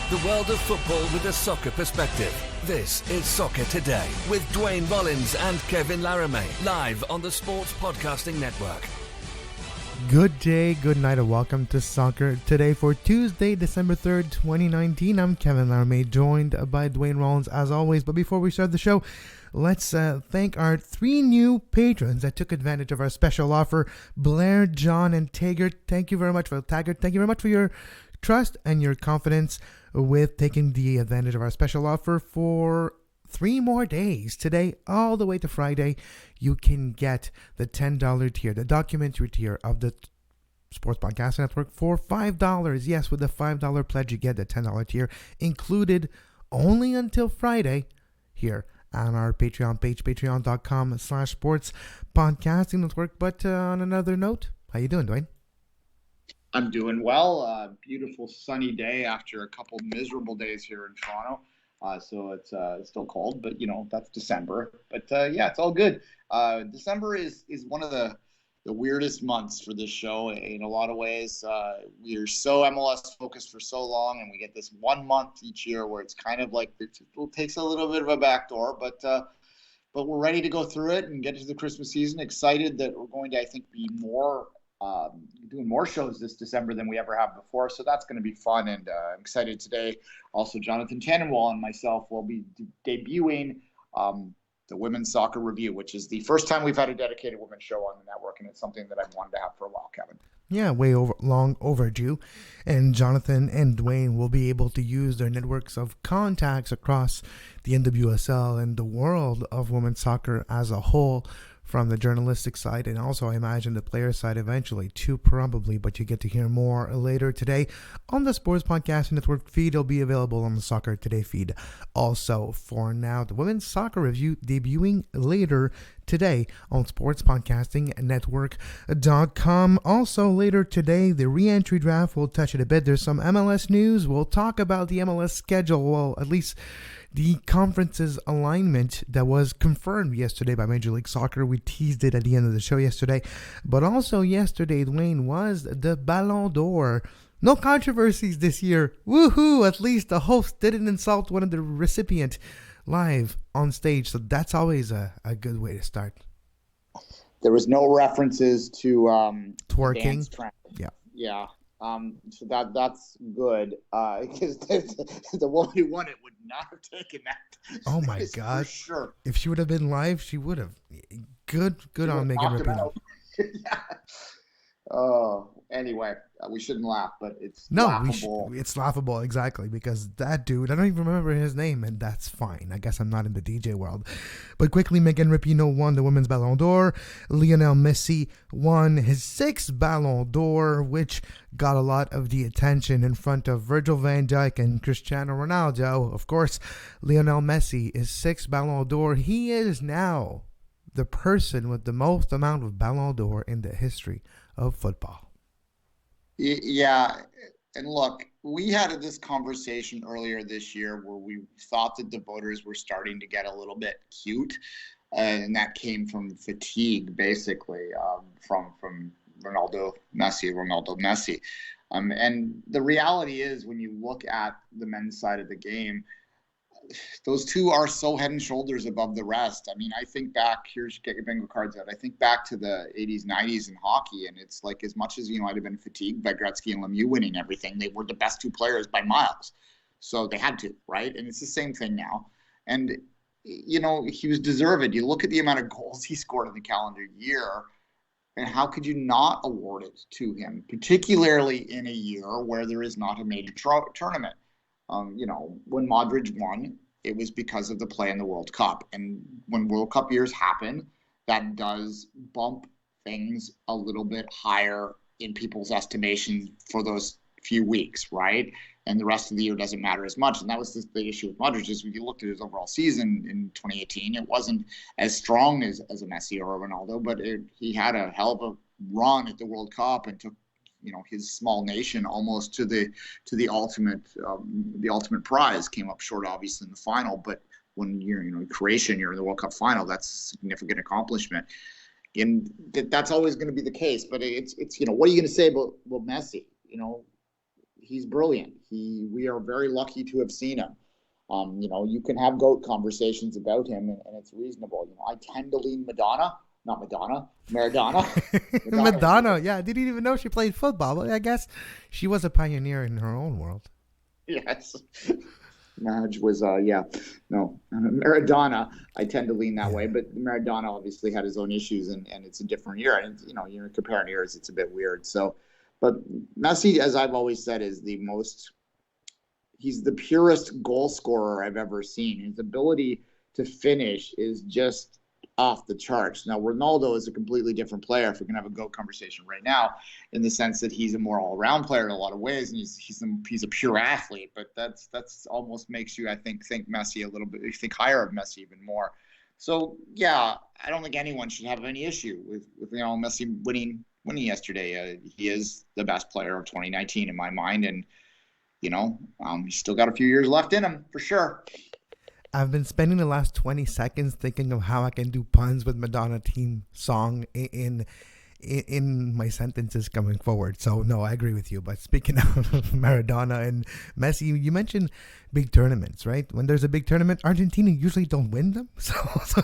The world of football with a soccer perspective. This is Soccer Today with Duane Rollins and Kevin Laramee, live on the Sports Podcasting Network. Good day, good night, and welcome to Soccer Today for Tuesday, December 3rd, 2019. I'm Kevin Laramee, joined by Duane Rollins as always. But before we start the show, let's thank our three new patrons that took advantage of our special offer. Blair, John, and Taggart. Thank you very much for your trust and your confidence with taking the advantage of our special offer for 3 more days. Today, all the way to Friday, you can get the $10 tier, the documentary tier of the Sports Podcast Network for $5. Yes, with the $5 pledge, you get the $10 tier included only until Friday here on our Patreon page, patreon.com/sports podcasting network. But on another note, how you doing, Duane? I'm doing well. Beautiful sunny day after a couple miserable days here in Toronto. So it's still cold, but that's December. But yeah, it's all good. December is one of the weirdest months for this show in a lot of ways. We are so MLS focused for so long, and we get this 1 month each year where it's kind of like it takes a little bit of a backdoor, but we're ready to go through it and get into the Christmas season. Excited that we're going to, I think, be doing more shows this December than we ever have before, so that's going to be fun. And I'm excited today. Also, Jonathan Tannenwald and myself will be debuting the Women's Soccer Review, which is the first time we've had a dedicated women's show on the network, and it's something that I've wanted to have for a while, Kevin. Yeah, long overdue. And Jonathan and Duane will be able to use their networks of contacts across the NWSL and the world of women's soccer as a whole, from the journalistic side, and also I imagine the player side eventually too, probably, but you get to hear more later today on the Sports Podcast Network feed. It'll be available on the Soccer Today feed. Also, for now, the Women's Soccer Review debuting later today on sportspodcastingnetwork.com. Also later today, the re-entry draft, we'll touch it a bit. There's some MLS news. We'll talk about the MLS schedule, well, at least the conference's alignment that was confirmed yesterday by Major League Soccer. We teased it at the end of the show yesterday. But also yesterday, Duane, was the Ballon d'Or. No controversies this year. Woohoo! At least the host didn't insult one of the recipients live on stage. So that's always a good way to start. There was no references to twerking. Dance trend. Yeah. So that's good. Because the woman who won it would not have taken that. Oh my God! For sure. If she would have been live, she would have. Good on Megan Rapinoe. Yeah. Oh, anyway, we shouldn't laugh, but it's laughable. It's laughable, exactly, because that dude, I don't even remember his name, and that's fine. I guess I'm not in the DJ world. But quickly, Megan Rapinoe won the Women's Ballon d'Or. Lionel Messi won his 6th Ballon d'Or, which got a lot of the attention in front of Virgil van Dijk and Cristiano Ronaldo. Of course, Lionel Messi is 6th Ballon d'Or. He is now the person with the most amount of Ballon d'Or in the history of football. Yeah, and look, we had this conversation earlier this year where we thought that the voters were starting to get a little bit cute, and that came from fatigue, basically, from Ronaldo Messi. And the reality is, when you look at the men's side of the game, those two are so head and shoulders above the rest. I mean, I think back, here's get your bingo cards out. I think back to the 80s, 90s in hockey, and it's like, as much as might have been fatigued by Gretzky and Lemieux winning everything, they were the best 2 players by miles. So they had to, right? And it's the same thing now. And, he was deserved. You look at the amount of goals he scored in the calendar year, and how could you not award it to him, particularly in a year where there is not a major tournament? When Modric won, it was because of the play in the World Cup. And when World Cup years happen, that does bump things a little bit higher in people's estimation for those few weeks, right? And the rest of the year doesn't matter as much. And that was the issue with Modric, is when you looked at his overall season in 2018, it wasn't as strong as a Messi or a Ronaldo, but he had a hell of a run at the World Cup and took his small nation almost to the ultimate prize. Came up short, obviously, in the final, but when you're in Croatia and you're in the World Cup final, that's a significant accomplishment. And that's always going to be the case. But it's what are you going to say about Messi? he's brilliant. We are very lucky to have seen him. You can have GOAT conversations about him, and it's reasonable. I tend to lean Maradona. Madonna, yeah, I didn't even know she played football. But I guess she was a pioneer in her own world. Yes. Madge was, no, Maradona, I tend to lean that way, but Maradona obviously had his own issues, and it's a different era. And, you're comparing eras, it's a bit weird. So, but Messi, as I've always said, is he's the purest goal scorer I've ever seen. His ability to finish is just off the charts. Now, Ronaldo is a completely different player, if we're going to have a GOAT conversation right now, in the sense that he's a more all-around player in a lot of ways, and he's a pure athlete. But that's almost makes you, I think Messi a little bit, you think higher of Messi even more. So yeah, I don't think anyone should have any issue with Messi winning yesterday. He is the best player of 2019 in my mind, and he's still got a few years left in him for sure. I've been spending the last 20 seconds thinking of how I can do puns with Madonna team song in my sentences coming forward. So, no, I agree with you. But speaking of Maradona and Messi, you mentioned big tournaments, right? When there's a big tournament, Argentina usually don't win them. So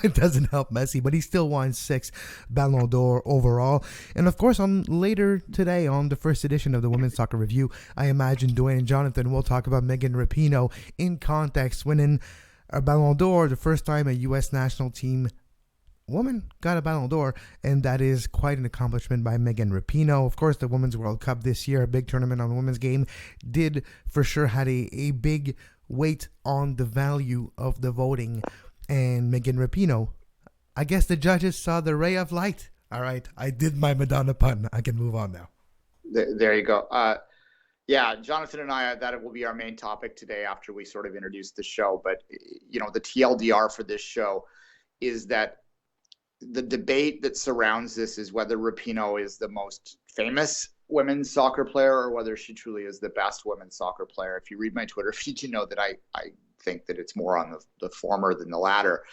it doesn't help Messi. But he still won 6 Ballon d'Or overall. And, of course, later today on the first edition of the Women's Soccer Review, I imagine Duane and Jonathan will talk about Megan Rapinoe in context, winning a Ballon d'Or, the first time a U.S. national team woman got a Ballon d'Or, and that is quite an accomplishment by Megan Rapinoe. Of course, the Women's World Cup this year, a big tournament on the women's game, did for sure had a big weight on the value of the voting. And Megan Rapinoe, I guess the judges saw the ray of light. All right, I did my Madonna pun. I can move on now. There you go. Yeah, Jonathan and I, that will be our main topic today after we sort of introduce the show. But, the TLDR for this show is that the debate that surrounds this is whether Rapinoe is the most famous women's soccer player or whether she truly is the best women's soccer player. If you read my Twitter feed, you know that I think that it's more on the former than the latter.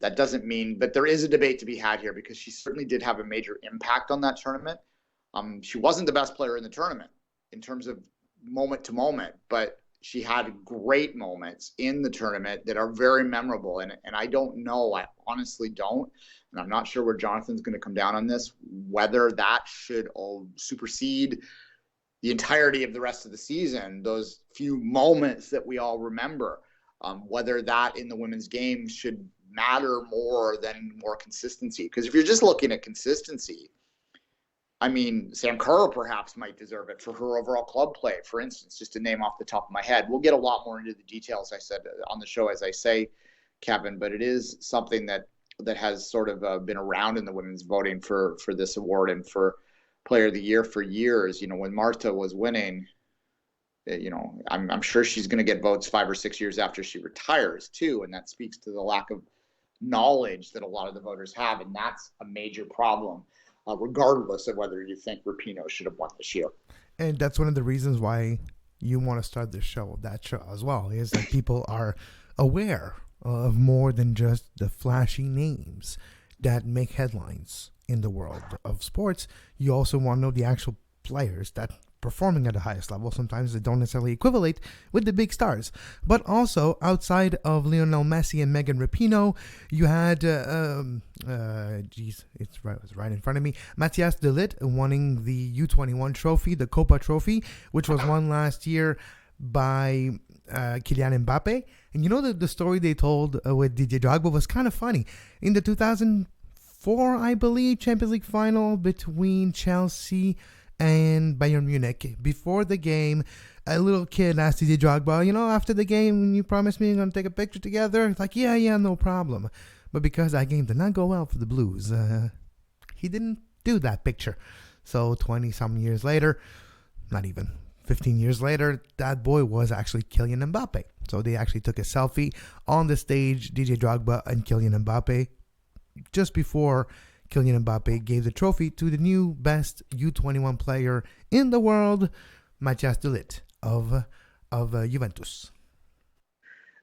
That doesn't mean, but there is a debate to be had here because she certainly did have a major impact on that tournament. She wasn't the best player in the tournament in terms of moment to moment, but she had great moments in the tournament that are very memorable. And I don't know, I honestly don't, and I'm not sure where Jonathan's going to come down on this, whether that should supersede the entirety of the rest of the season, those few moments that we all remember, whether that in the women's game should matter more than more consistency. Because if you're just looking at consistency, I mean, Sam Kerr perhaps might deserve it for her overall club play, for instance, just to name off the top of my head. We'll get a lot more into the details, I said, on the show, as I say, Kevin, but it is something that has sort of been around in the women's voting for this award and for Player of the Year for years. When Marta was winning, I'm sure she's going to get votes 5 or 6 years after she retires, too, and that speaks to the lack of knowledge that a lot of the voters have, and that's a major problem. Regardless of whether you think Rapinoe should have won this year. And that's one of the reasons why you want to start this show, that show as well, is that people are aware of more than just the flashy names that make headlines in the world of sports. You also want to know the actual players that performing at the highest level. Sometimes they don't necessarily equivalent with the big stars. But also, outside of Lionel Messi and Megan Rapinoe, you had, it's right in front of me, Matthias de Ligt winning the U21 trophy, the Copa Trophy, which was won last year by Kylian Mbappe. And the story they told with Didier Drogba was kind of funny. In the 2004, I believe, Champions League final between Chelsea and Bayern Munich, before the game, a little kid asked Didier Drogba, after the game, you promised me you're going to take a picture together? It's like, yeah, no problem. But because that game did not go well for the Blues, he didn't do that picture. So 20-some years later, not even 15 years later, that boy was actually Kylian Mbappe. So they actually took a selfie on the stage, Didier Drogba and Kylian Mbappe, just before Kylian Mbappe gave the trophy to the new best U21 player in the world, Matthias de Ligt of Juventus.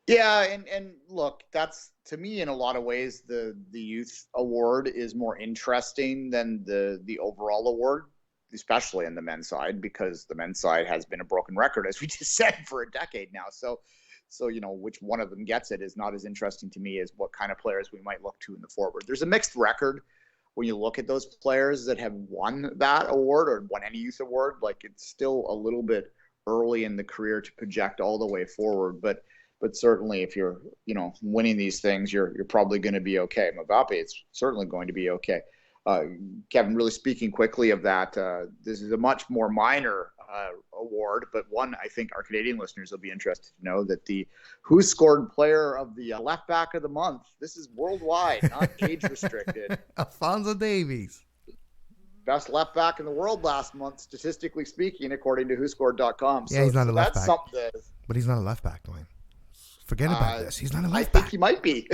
Yeah, and look, that's, to me, in a lot of ways, the youth award is more interesting than the overall award. especially in the men's side, because the men's side has been a broken record, as we just said, for a decade now. So which one of them gets it is not as interesting to me as what kind of players we might look to in the forward. There's a mixed record when you look at those players that have won that award or won any youth award. Like, it's still a little bit early in the career to project all the way forward, but certainly if you're, winning these things, you're probably going to be okay. Mbappe is certainly going to be okay. Kevin, really speaking quickly of that, this is a much more minor award, but one I think our Canadian listeners will be interested to know that the Who Scored Player of the Left Back of the Month, this is worldwide, not age restricted. Alphonso Davies. Best left back in the world last month, statistically speaking, according to WhoScored.com. Yeah, he's not a left back. But he's not a left back, Duane. Forget about this. He's not a left back. I think he might be.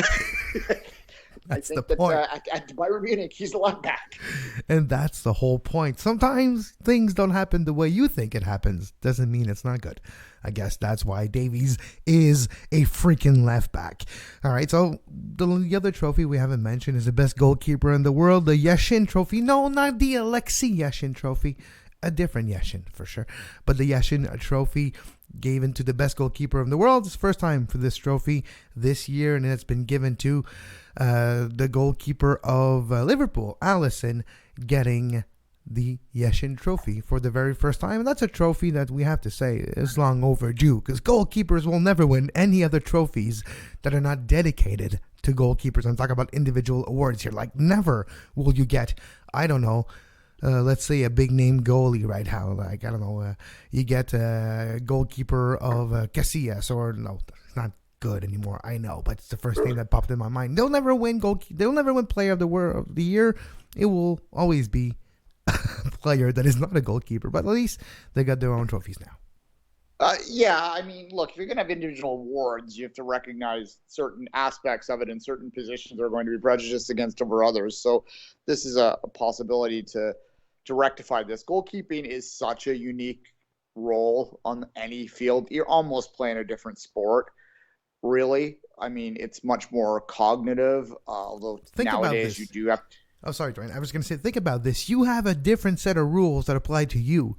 That's the point. At Bayern Munich, he's a left back. And that's the whole point. Sometimes things don't happen the way you think it happens. Doesn't mean it's not good. I guess that's why Davies is a freaking left back. All right, so the other trophy we haven't mentioned is the best goalkeeper in the world, the Yashin Trophy. No, not the Alexei Yashin Trophy. A different Yashin, for sure. But the Yashin Trophy given to the best goalkeeper in the world. It's the first time for this trophy this year, and it's been given to the goalkeeper of Liverpool, Alisson, getting the Yashin Trophy for the very first time. And that's a trophy that we have to say is long overdue, because goalkeepers will never win any other trophies that are not dedicated to goalkeepers. I'm talking about individual awards here. Like, never will you get, I don't know, let's say a big name goalie right now. Like, I don't know, you get a goalkeeper of Casillas, or no, it's not good anymore. I know, but it's the first thing that popped in my mind. They'll never win They'll never win Player of the Year. It will always be a player that is not a goalkeeper, but at least they got their own trophies now. Yeah, I mean, look, if you're going to have individual awards, you have to recognize certain aspects of it, and certain positions are going to be prejudiced against over others. So this is a possibility to rectify this. Goalkeeping is such a unique role on any field. You're almost playing a different sport, really. I mean, it's much more cognitive, although nowadays you do have... Oh, sorry, Duane. I was going to say, think about this. You have a different set of rules that apply to you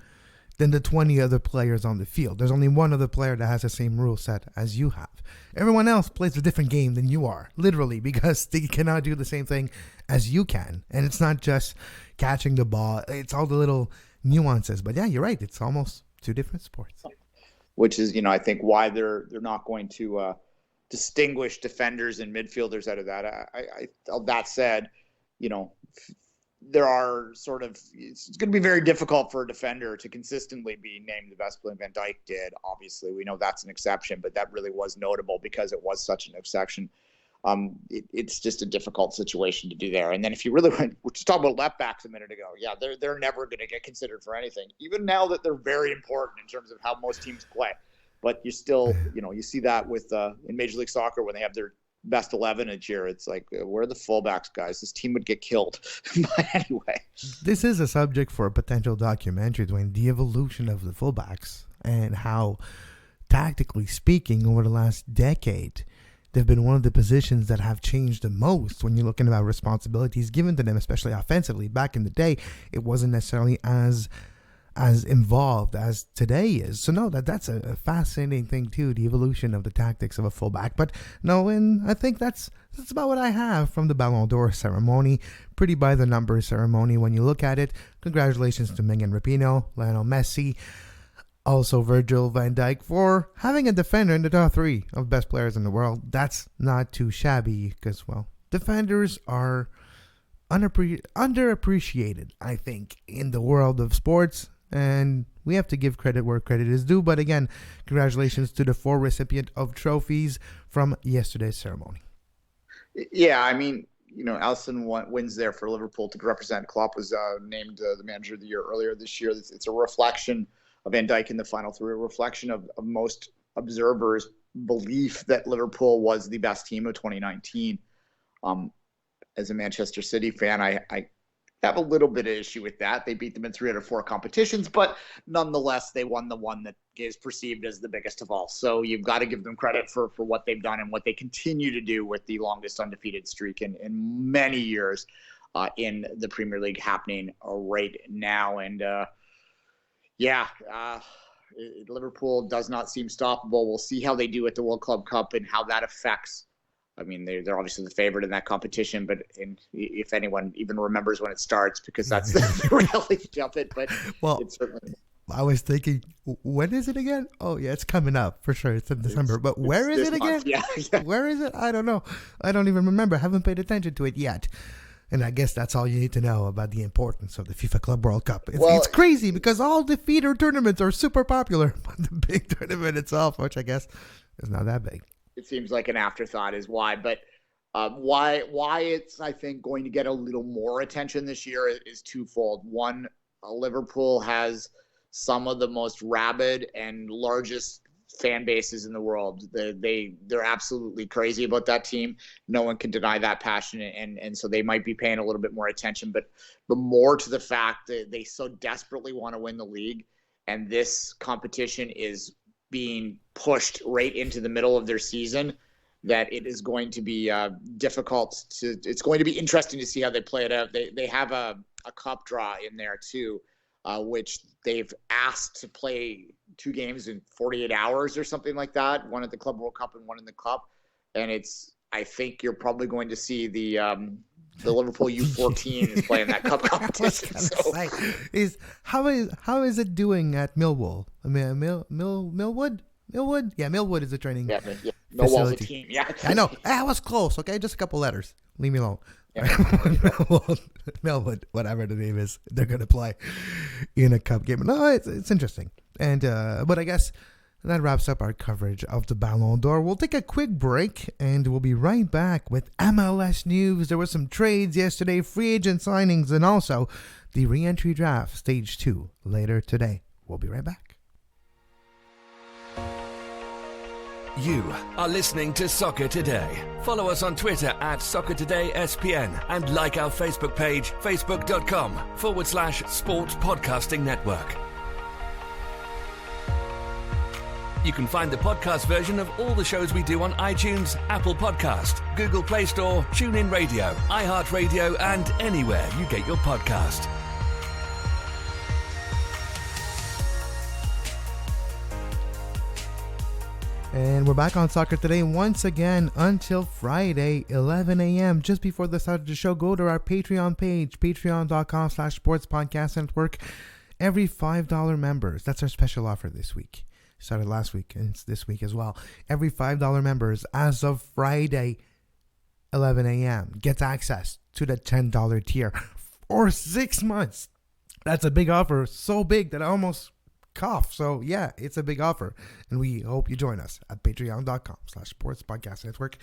than the 20 other players on the field. There's only one other player that has the same rule set as you have. Everyone else plays a different game than you are, literally, because they cannot do the same thing as you can. And it's not just catching the ball. It's all the little nuances. But yeah, you're right. It's almost two different sports. Which is, I think why they're not going to distinguish defenders and midfielders out of that. That said, there are it's going to be very difficult for a defender to consistently be named the best player. Van Dijk did, obviously. We know that's an exception, but that really was notable because it was such an exception. It's just a difficult situation to do there. And then if you really we're just talking about left backs a minute ago. Yeah, they're never going to get considered for anything, even now that they're very important in terms of how most teams play. But you still, you see that with in Major League Soccer when they have their best 11 each year. It's like, where are the fullbacks, guys? This team would get killed. But anyway, this is a subject for a potential documentary, Duane, the evolution of the fullbacks and how, tactically speaking, over the last decade, they've been one of the positions that have changed the most when you're looking about responsibilities given to them, especially offensively. Back in the day, it wasn't necessarily as involved as today is. So no, that's a fascinating thing too, the evolution of the tactics of a fullback. But no, and I think that's about what I have from the Ballon D'Or ceremony. Pretty by the numbers ceremony when you look at it. Congratulations to Megan Rapinoe, Lionel Messi, also Virgil van Dijk for having a defender in the top 3 of best players in the world. That's not too shabby because, well, defenders are underappreciated, I think, in the world of sports. And we have to give credit where credit is due. But again, congratulations to the 4 recipient of trophies from yesterday's ceremony. Yeah, I mean, Alisson wins there for Liverpool to represent. Klopp was named the manager of the year earlier this year. It's a reflection of Van Dijk in the final 3, a reflection of most observers' belief that Liverpool was the best team of 2019. As a Manchester City fan, I have a little bit of issue with that. They beat them in 3 out of 4 competitions, but nonetheless, they won the one that is perceived as the biggest of all. So you've got to give them credit for what they've done and what they continue to do with the longest undefeated streak in many years. in the Premier League happening right now. And Liverpool does not seem stoppable. We'll see how they do at the World Club Cup and how that affects. I mean, they're obviously the favorite in that competition, but if anyone even remembers when it starts, because that's the reality of it. But it's certainly. I was thinking, when is it again? Oh, yeah, it's coming up for sure. It's in December. But where is it again? Yeah. Where is it? I don't know. I don't even remember. I haven't paid attention to it yet. And I guess that's all you need to know about the importance of the FIFA Club World Cup. It's crazy because all the feeder tournaments are super popular, but the big tournament itself, which I guess is not that big. It seems like an afterthought is why. But why it's, I think, going to get a little more attention this year is twofold. One, Liverpool has some of the most rabid and largest fan bases in the world. They're absolutely crazy about that team. No one can deny that passion, and so they might be paying a little bit more attention. But more to the fact that they so desperately want to win the league, and this competition is being pushed right into the middle of their season, that it is going to be difficult to. It's going to be interesting to see how they play it out. They have a cup draw in there too, which they've asked to play 2 games in 48 hours or something like that. One at the Club World Cup and one in the Cup. And I think you're probably going to see the Liverpool U14 is playing that Cup competition. How is it doing at Millwall? I mean, Millwood? Millwood? Yeah, Millwood is a training Millwall's a team. Yeah, I know. I was close. Okay, just a couple letters. Leave me alone. Yeah. Millwood, whatever the name is, they're gonna play in a cup game. No, it's interesting, and but I guess that wraps up our coverage of the Ballon d'Or. We'll take a quick break, and we'll be right back with MLS news. There were some trades yesterday, free agent signings, and also the re-entry draft stage 2 later today. We'll be right back. You are listening to Soccer Today. Follow us on Twitter at SoccerTodaySPN and like our Facebook page, facebook.com/Sports Podcasting Network. You can find the podcast version of all the shows we do on iTunes, Apple Podcast, Google Play Store, TuneIn Radio, iHeartRadio, and anywhere you get your podcast. And we're back on Soccer Today once again until Friday, 11 a.m. Just before the start of the show, go to our Patreon page, patreon.com/Sports Podcast Network. Every $5 members, that's our special offer this week. Started last week and it's this week as well. Every $5 members as of Friday, 11 a.m. gets access to the $10 tier for 6 months. That's a big offer. So big that I almost cough. So yeah, it's a big offer, and we hope you join us at patreon.com/Sports Podcast Network.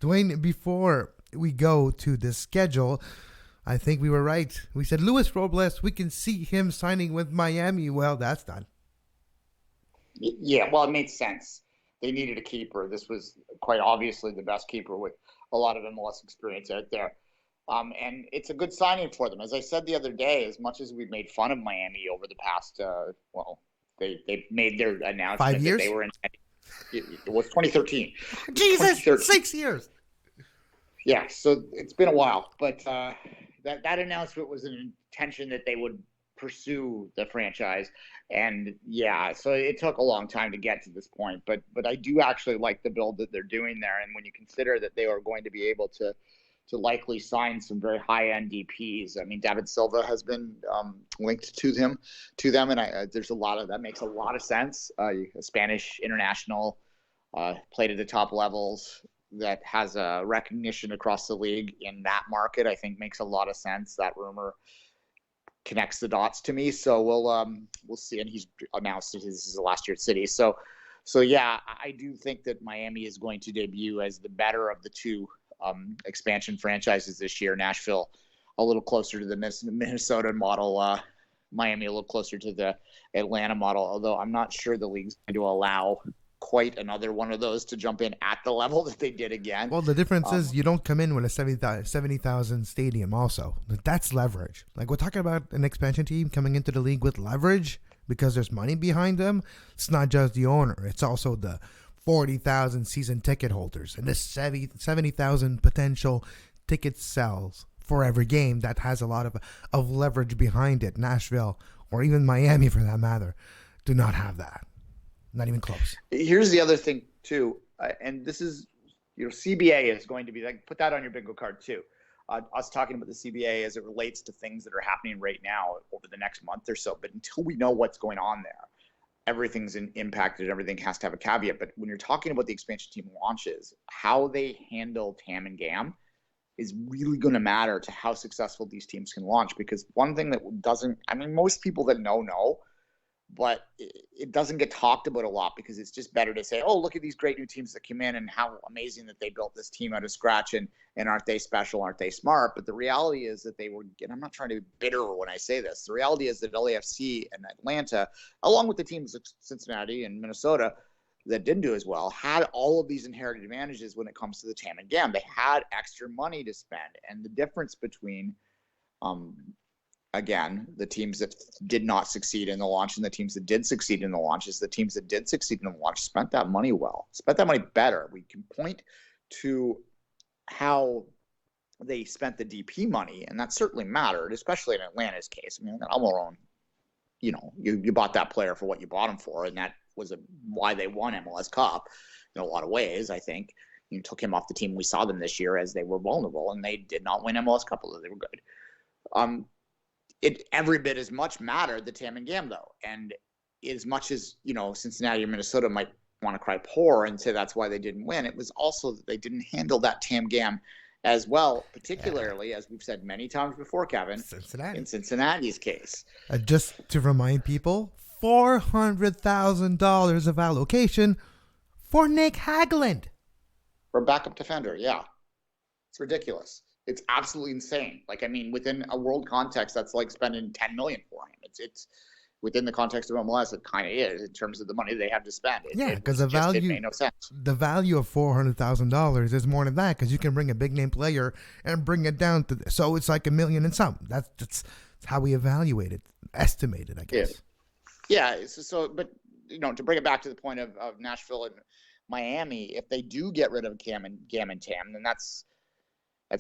Duane, before we go to the schedule, I think we were right. We said Luis Robles, we can see him signing with Miami. Well, that's done. Yeah, well, it made sense. They needed a keeper. This was quite obviously the best keeper with a lot of MLS experience out there. And it's a good signing for them. As I said the other day, as much as we've made fun of Miami over the past, they made their announcement 5 years? That they were in. It was 2013. Jesus, 6 years. Yeah, so it's been a while, but that announcement was an intention that they would pursue the franchise, and yeah, so it took a long time to get to this point. But I do actually like the build that they're doing there, and when you consider that they are going to be able to likely sign some very high-end DPs. I mean, David Silva has been linked to them, and there's a lot of that makes a lot of sense. A Spanish international played at the top levels that has a recognition across the league in that market, I think makes a lot of sense. That rumor connects the dots to me. So we'll see. And he's announced that this is the last year at City. So yeah, I do think that Miami is going to debut as the better of the two expansion franchises this year. Nashville a little closer to the Minnesota model, Miami a little closer to the Atlanta model, although I'm not sure the league's going to allow quite another one of those to jump in at the level that they did again. Well, the difference is you don't come in with a 70,000 stadium also. That's leverage. Like, we're talking about an expansion team coming into the league with leverage because there's money behind them. It's not just the owner. It's also the 40,000 season ticket holders and the 70,000 potential ticket sales for every game that has a lot of leverage behind it. Nashville, or even Miami for that matter, do not have that. Not even close. Here's the other thing too, and this is, CBA is going to be like, put that on your bingo card too. Us talking about the CBA as it relates to things that are happening right now over the next month or so. But until we know what's going on there, everything's impacted. Everything has to have a caveat. But when you're talking about the expansion team launches, how they handle TAM and GAM is really going to matter to how successful these teams can launch. Because one thing that doesn't, most people that know, but it doesn't get talked about a lot because it's just better to say, oh, look at these great new teams that came in and how amazing that they built this team out of scratch, and aren't they special, aren't they smart? But the reality is that they were, and I'm not trying to be bitter when I say this, the reality is that LAFC and Atlanta, along with the teams of Cincinnati and Minnesota that didn't do as well, had all of these inherited advantages when it comes to the TAM and GAM. They had extra money to spend, and the difference between again, the teams that did not succeed in the launch and the teams that did succeed in the launch is the teams that did succeed in the launch spent that money well, spent that money better. We can point to how they spent the DP money, and that certainly mattered, especially in Atlanta's case. Almiron, you bought that player for what you bought him for, and that was why they won MLS Cup in a lot of ways, I think. You took him off the team. We saw them this year as they were vulnerable, and they did not win MLS Cup, although they were good. It every bit as much mattered, the TAM and GAM, though. And as much as, Cincinnati or Minnesota might want to cry poor and say that's why they didn't win, it was also that they didn't handle that TAM GAM as well, particularly, as we've said many times before, Kevin, in Cincinnati's case. Just to remind people, $400,000 of allocation for Nick Hagglund. For a backup defender, yeah. It's ridiculous. It's absolutely insane. Within a world context, that's like spending $10 million for him. It's within the context of MLS, it kind of is in terms of the money they have to spend. Because it made no sense. The value of $400,000 is more than that, because you can bring a big name player and bring it down to, so it's like $1 million and something. That's how we evaluate it, estimate it, I guess. Yeah. But to bring it back to the point of Nashville and Miami, if they do get rid of GAM and TAM, then that's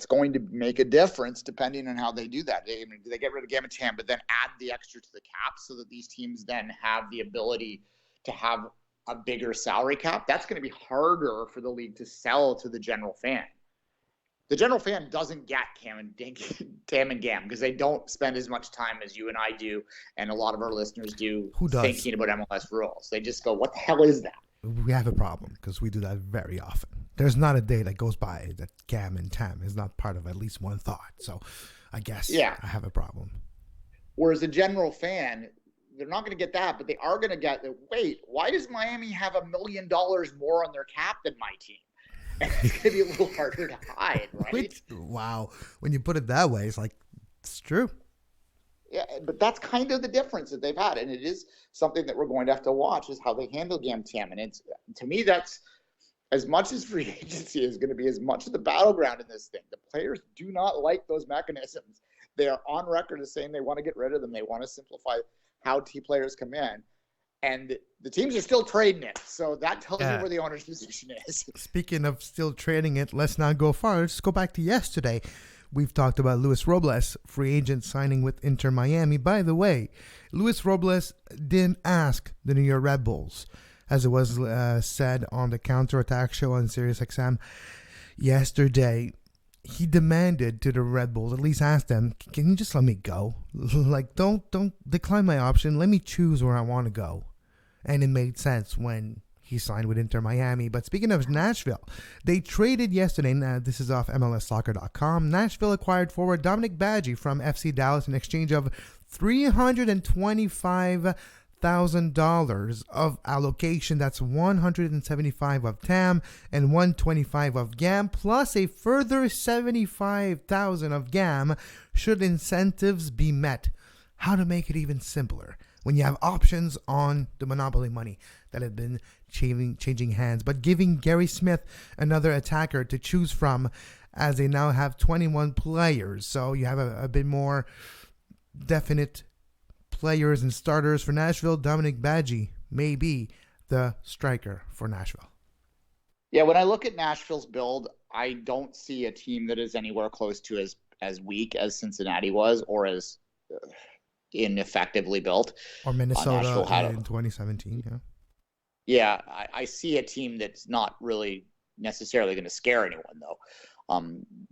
going to make a difference depending on how they do that. Do they get rid of GAM and TAM, but then add the extra to the cap so that these teams then have the ability to have a bigger salary cap? That's going to be harder for the league to sell to the general fan. The general fan doesn't get TAM and GAM because they don't spend as much time as you and I do, and a lot of our listeners do, thinking about MLS rules. They just go, what the hell is that? We have a problem because we do that very often. There's not a day that goes by that GAM and TAM is not part of at least one thought. So I guess I have a problem. Whereas a general fan, they're not going to get that, but they are going to get the, wait, why does Miami have $1 million more on their cap than my team? And it's going to be a little harder to hide, right? Wow. When you put it that way, it's true. Yeah, but that's kind of the difference that they've had, and it is something that we're going to have to watch is how they handle GAM TAM. And it's, to me, that's as much as free agency is going to be as much of the battleground in this thing. The players do not like those mechanisms. They are on record as saying they want to get rid of them. They want to simplify how players come in, and the teams are still trading it. So that tells you where the owner's position is. Speaking of still trading it, let's not go far. Let's go back to yesterday. We've talked about Luis Robles, free agent signing with Inter Miami. By the way, Luis Robles didn't ask the New York Red Bulls, as it was said on the Counterattack show on SiriusXM yesterday. He demanded to the Red Bulls, at least ask them, can you just let me go? Don't decline my option. Let me choose where I want to go. And it made sense when he signed with Inter Miami. But speaking of Nashville, they traded yesterday. Now, this is off MLSsoccer.com. Nashville acquired forward Dom Badji from FC Dallas in exchange of $325,000 of allocation. That's $175 of TAM and $125 of GAM, plus a further $75,000 of GAM should incentives be met. How to make it even simpler when you have options on the monopoly money that have been changing hands, but giving Gary Smith another attacker to choose from, as they now have 21 players. So you have a bit more definite players and starters for Nashville. Dom Badji may be the striker for Nashville. Yeah, when I look at Nashville's build, I don't see a team that is anywhere close to as weak as Cincinnati was, or as ineffectively built. Or Minnesota in 2017, yeah. Yeah, I see a team that's not really necessarily going to scare anyone, though.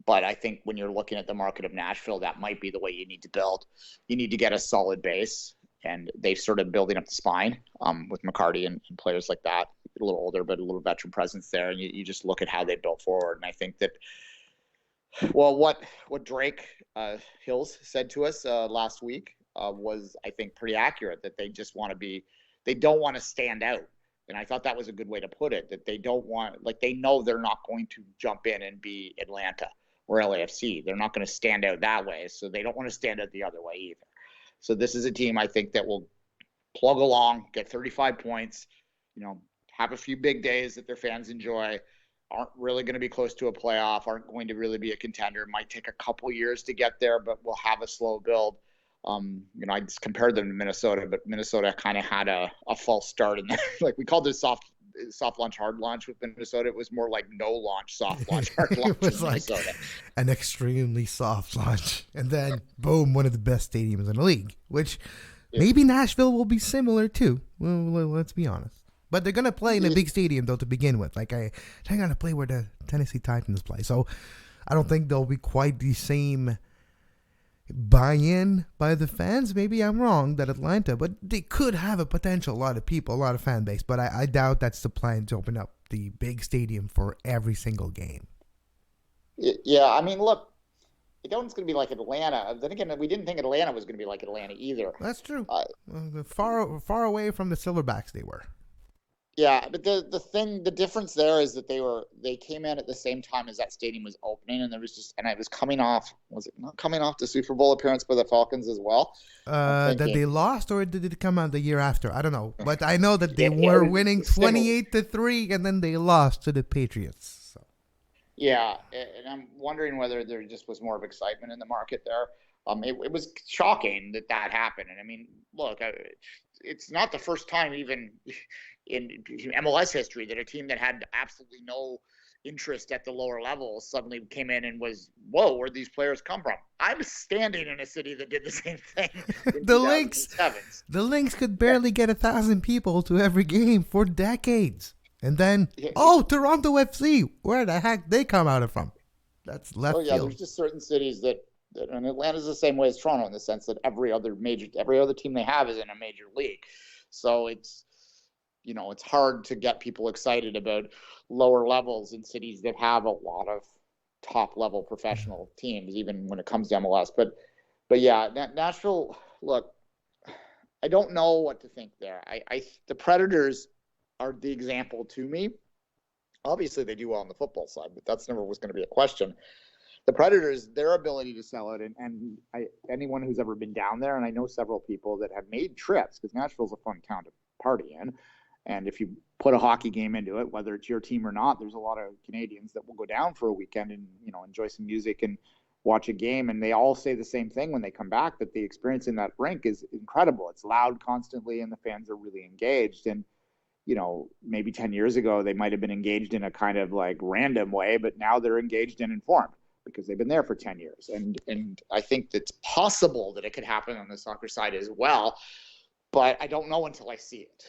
But I think when you're looking at the market of Nashville, that might be the way you need to build. You need to get a solid base, and they've sort of building up the spine with McCarty and players like that, a little older, but a little veteran presence there. And you just look at how they built forward. And I think that, well, what Drake Hills said to us last week was, I think, pretty accurate, that they just want to be, they don't want to stand out. And I thought that was a good way to put it, that they don't want, like, they know they're not going to jump in and be Atlanta or LAFC. They're not going to stand out that way. So they don't want to stand out the other way either. So this is a team, I think, that will plug along, get 35 points, have a few big days that their fans enjoy, aren't really going to be close to a playoff, aren't going to really be a contender. It might take a couple years to get there, but we'll have a slow build. I just compared them to Minnesota, but Minnesota kind of had a false start in there. Like, we called it soft launch, hard launch with Minnesota. It was more like no launch, soft launch, hard launch. It was like Minnesota. An extremely soft launch, and then boom, one of the best stadiums in the league. Which maybe Nashville will be similar too. Well, let's be honest. But they're gonna play in a big stadium though to begin with. Like they're gonna play where the Tennessee Titans play. So I don't think they'll be quite the same buy-in by the fans. Maybe I'm wrong that Atlanta, but they could have a potential, a lot of people, a lot of fan base, but I doubt that's the plan, to open up the big stadium for every single game. Yeah, I mean, look, I don't think it's going to be like Atlanta. Then again, we didn't think Atlanta was going to be like Atlanta either. That's true. Far away from the Silverbacks they were. Yeah, but the difference there is that they came in at the same time as that stadium was opening, and it was coming off. Was it not coming off the Super Bowl appearance by the Falcons as well? That they lost, or did it come out the year after? I don't know, but I know that they were winning 28-3, and then they lost to the Patriots. So. Yeah, and I'm wondering whether there just was more of excitement in the market there. It was shocking that happened, and I mean, look, it's not the first time even in MLS history that a team that had absolutely no interest at the lower levels suddenly came in and was, whoa, where'd these players come from? I'm standing in a city that did the same thing. The Lynx could barely get 1,000 people to every game for decades. And then, Toronto FC, where the heck they come out of from? That's left field. There's just certain cities that and Atlanta's the same way as Toronto in the sense that every other team they have is in a major league. So it's hard to get people excited about lower levels in cities that have a lot of top level professional teams, even when it comes to MLS. But yeah, Nashville, look, I don't know what to think there. The Predators are the example to me. Obviously they do well on the football side, but that's never was going to be a question. The Predators, their ability to sell it, and anyone who's ever been down there, and I know several people that have made trips, because Nashville's a fun town to party in, and if you put a hockey game into it, whether it's your team or not, there's a lot of Canadians that will go down for a weekend and enjoy some music and watch a game, and they all say the same thing when they come back, that the experience in that rink is incredible. It's loud constantly, and the fans are really engaged. And maybe 10 years ago they might have been engaged in a kind of like random way, but now they're engaged and informed, because they've been there for 10 years. And I think it's possible that it could happen on the soccer side as well, but I don't know until I see it.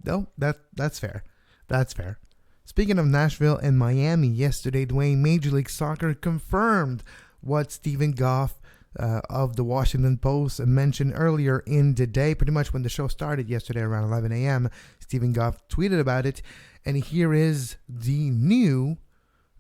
No, that's fair. That's fair. Speaking of Nashville and Miami, yesterday, Duane, Major League Soccer confirmed what Stephen Goff of the Washington Post mentioned earlier in the day, pretty much when the show started yesterday around 11 a.m. Stephen Goff tweeted about it, and here is the new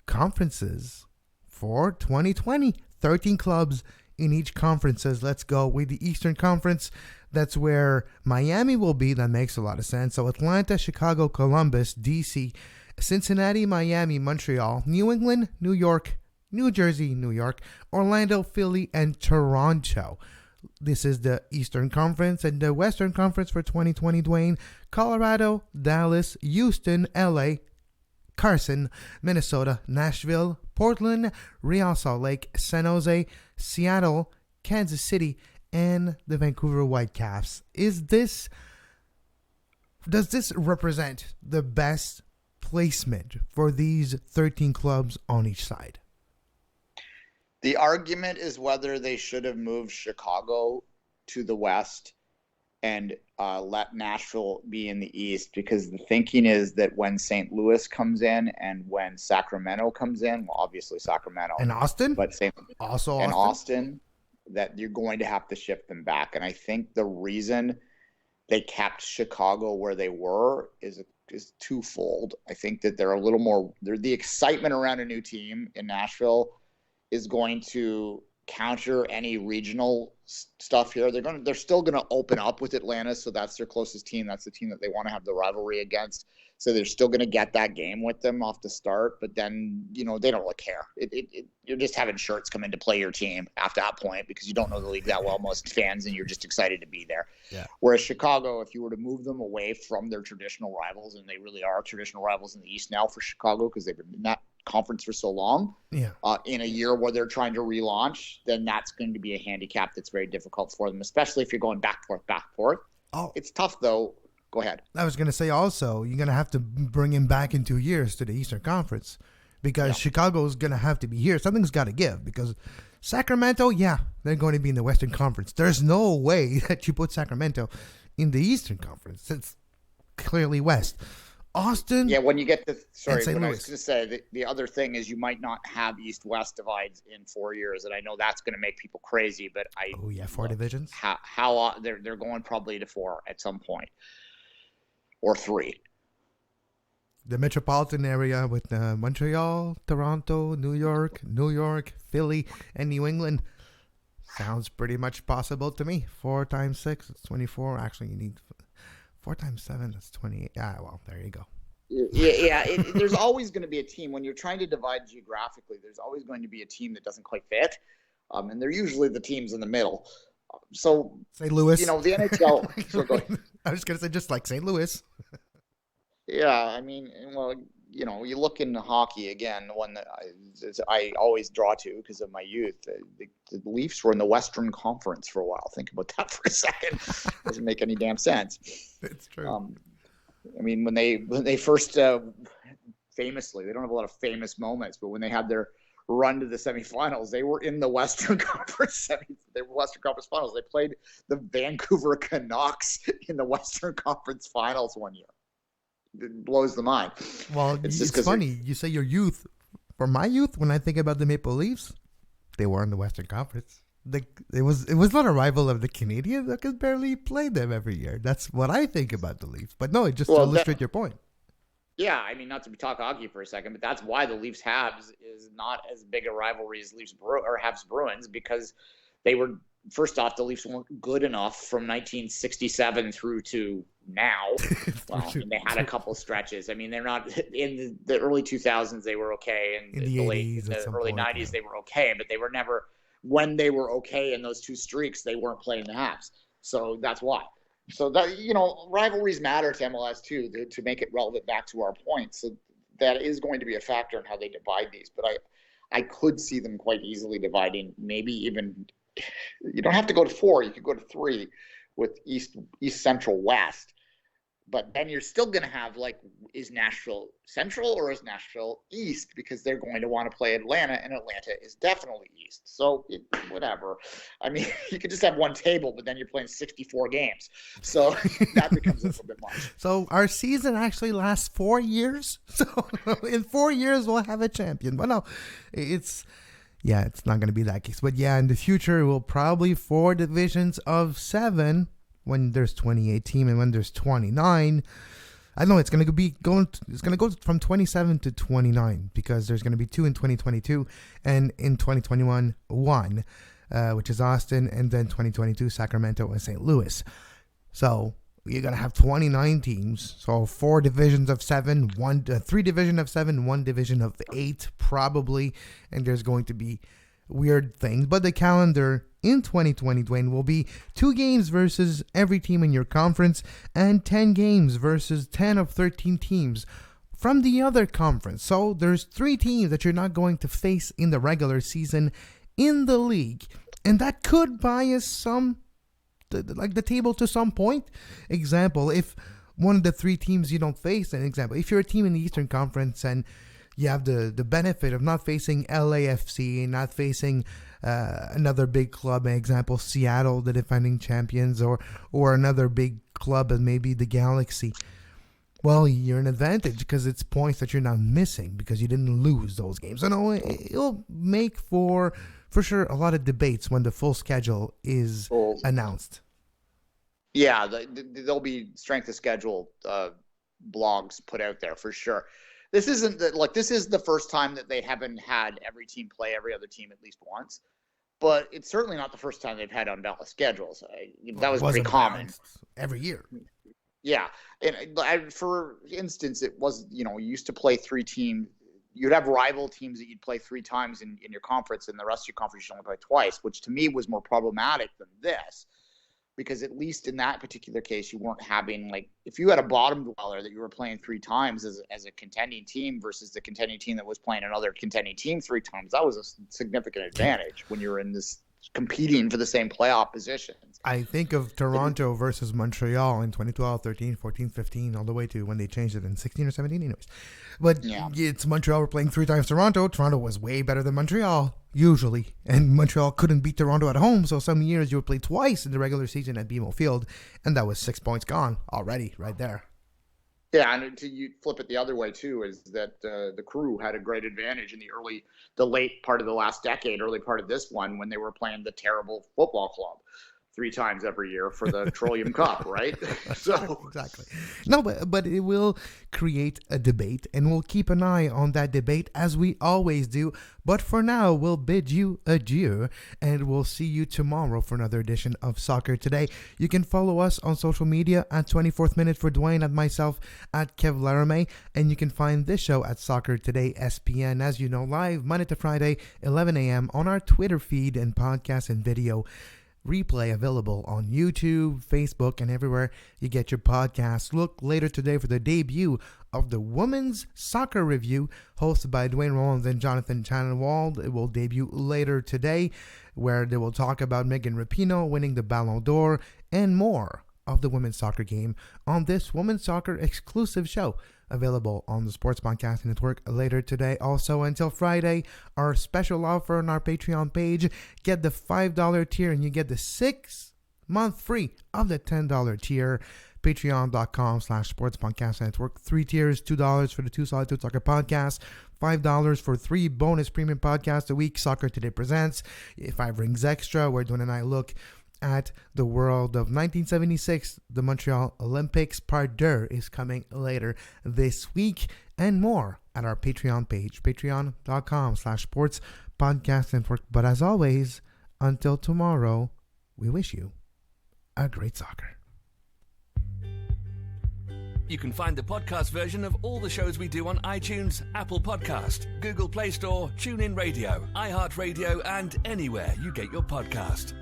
conferences for 2020. 13 clubs in each conference. Says let's go with the Eastern Conference. That's where Miami will be. That makes a lot of sense. So Atlanta, Chicago, Columbus, DC, Cincinnati, Miami, Montreal, New England, New York, New Jersey, New York, Orlando, Philly, and Toronto. This is the Eastern Conference. And the Western Conference for 2020, Duane: Colorado, Dallas, Houston, LA, Carson, Minnesota, Nashville, Portland, Real Salt Lake, San Jose, Seattle, Kansas City, and the Vancouver Whitecaps. Does this represent the best placement for these 13 clubs on each side? The argument is whether they should have moved Chicago to the West and let Nashville be in the East, because the thinking is that when St. Louis comes in and when Sacramento comes in, well, obviously Sacramento And Austin, but Austin, that you're going to have to shift them back. And I think the reason they kept Chicago where they were is twofold. I think that they're a little more, the excitement around a new team in Nashville is going to counter any regional stuff here. They're still going to open up with Atlanta, so that's their closest team. That's the team that they want to have the rivalry against. So they're still going to get that game with them off the start, but then, they don't really care. You're just having shirts come in to play your team after that point because you don't know the league that well, most fans, and you're just excited to be there. Yeah. Whereas Chicago, if you were to move them away from their traditional rivals, and they really are traditional rivals in the East now for Chicago because they've been in that conference for so long, in a year where they're trying to relaunch, then that's going to be a handicap that's very difficult for them, especially if you're going back and forth. Oh, it's tough though. Go ahead. I was going to say also, you're going to have to bring him back in 2 years to the Eastern Conference because Chicago's going to have to be here. Something's got to give because Sacramento, they're going to be in the Western Conference. There's no way that you put Sacramento in the Eastern Conference. It's clearly West. Austin. Yeah, when you get to, sorry, what I was going to say, the other thing is you might not have East-West divides in 4 years, and I know that's going to make people crazy, but 4 divisions? How they're going probably to 4 at some point. Or 3. The metropolitan area with Montreal, Toronto, New York, Philly, and New England sounds pretty much possible to me. 4 times 6, it's 24. Actually, you need 4 times 7, that's 28. Well, there you go. Yeah. There's always going to be a team when you're trying to divide geographically. There's always going to be a team that doesn't quite fit, and they're usually the teams in the middle. So St. Louis, the NHL. I was going to say just like St. Louis. Yeah, I mean, well, you look in hockey again. The one that I always draw to because of my youth. The Leafs were in the Western Conference for a while. Think about that for a second. Doesn't make any damn sense. It's true. I mean, when they first famously, they don't have a lot of famous moments, but when they had their run to the semifinals, they were in the Western Conference Western Conference Finals. They played the Vancouver Canucks in the Western Conference Finals one year. It blows the mind. Well, it's funny. You say your youth. For my youth, when I think about the Maple Leafs, they were in the Western Conference. It was not a rival of the Canadiens that could barely play them every year. That's what I think about the Leafs. But no, just to illustrate your point. Yeah, I mean, not to talk hockey for a second, but that's why the Leafs Habs is not as big a rivalry as Leafs or Habs Bruins, because they were, first off, the Leafs weren't good enough from 1967 through to now. Well, and they had a couple stretches. I mean, they're not in the early 2000s. They were okay, and in the early 90s they were okay, but they were never. When they were okay in those 2 streaks, they weren't playing the Habs. So that's why. So that, rivalries matter to MLS too, to make it relevant back to our point. So that is going to be a factor in how they divide these. But I could see them quite easily dividing, maybe even, you don't have to go to 4, you could go to 3 with East, Central, West. But then you're still going to have, is Nashville Central or is Nashville East? Because they're going to want to play Atlanta, and Atlanta is definitely East. So, whatever. I mean, you could just have one table, but then you're playing 64 games. So that becomes a little bit much. So our season actually lasts 4 years. So in 4 years, we'll have a champion. But no, it's not going to be that case. But in the future, we'll probably 4 divisions of 7. When there's 28 teams and when there's 29, I know it's going to go from 27 to 29 because there's going to be 2 in 2022 and in 2021 1, which is Austin, and then 2022 Sacramento and St. Louis. So you're going to have 29 teams. So 4 divisions of 7, 3 division of 7, 1 division of 8 probably, and there's going to be weird things, but the calendar in 2020, Duane, will be 2 games versus every team in your conference and 10 games versus 10 of 13 teams from the other conference. So there's 3 teams that you're not going to face in the regular season in the league, and that could bias the table to some point. Example, if one of the 3 teams you don't face, if you're a team in the Eastern Conference and you have the benefit of not facing LAFC, not facing another big club, an example, Seattle, the defending champions, or another big club as maybe the Galaxy. Well, you're an advantage because it's points that you're not missing because you didn't lose those games. So no, it'll make for sure a lot of debates when the full schedule is announced. Yeah, there'll be strength of schedule blogs put out there for sure. This isn't this is the first time that they haven't had every team play every other team at least once, but it's certainly not the first time they've had unbalanced schedules. That was pretty common every year. Yeah, and for instance, it was, you used to play 3 teams. You'd have rival teams that you'd play 3 times in your conference, and the rest of your conference you only play twice, which to me was more problematic than this, because at least in that particular case, you weren't having, if you had a bottom dweller that you were playing 3 times as a contending team versus the contending team that was playing another contending team 3 times, that was a significant advantage when you were in this competing for the same playoff positions. I think of Toronto versus Montreal in 2012, 13, 14, 15, all the way to when they changed it in 16 or 17 anyways. But it's Montreal were playing 3 times Toronto. Toronto was way better than Montreal, usually. And Montreal couldn't beat Toronto at home, so some years you would play twice in the regular season at BMO Field, and that was 6 points gone already right there. Yeah, and you flip it the other way too, is that the Crew had a great advantage in the late part of the last decade, early part of this one, when they were playing the terrible football club 3 times every year for the Petroleum Cup, right? So exactly. No, but it will create a debate, and we'll keep an eye on that debate as we always do. But for now, we'll bid you adieu, and we'll see you tomorrow for another edition of Soccer Today. You can follow us on social media at 24th Minute for Duane, and myself at Kev Laramee, and you can find this show at Soccer Today SPN, as you know, live Monday to Friday, 11 a.m. on our Twitter feed and podcast and video. Replay available on YouTube, Facebook, and everywhere you get your podcasts. Look later today for the debut of the Women's Soccer Review, hosted by Duane Rollins and Jonathan Tannenwald. It will debut later today, where they will talk about Megan Rapinoe winning the Ballon d'Or and more of the women's soccer game on this Women's Soccer exclusive show, available on the Sports Podcasting Network later today. Also, until Friday, our special offer on our Patreon page. Get the $5 tier and you get the 6-month free of the $10 tier. Patreon.com/Sports Podcast Network. 3 tiers, $2 for the 2 Solitude Soccer podcasts, $5 for 3 bonus premium podcasts a week. Soccer Today presents 5 rings extra, where Duane and I look at the world of 1976, the Montreal Olympics. Part 2 is coming later this week, and more at our Patreon page, patreon.com/Sports Podcast Network. But as always, until tomorrow, we wish you a great soccer. You can find the podcast version of all the shows we do on iTunes, Apple Podcast, Google Play Store, TuneIn Radio, iHeartRadio, and anywhere you get your podcast.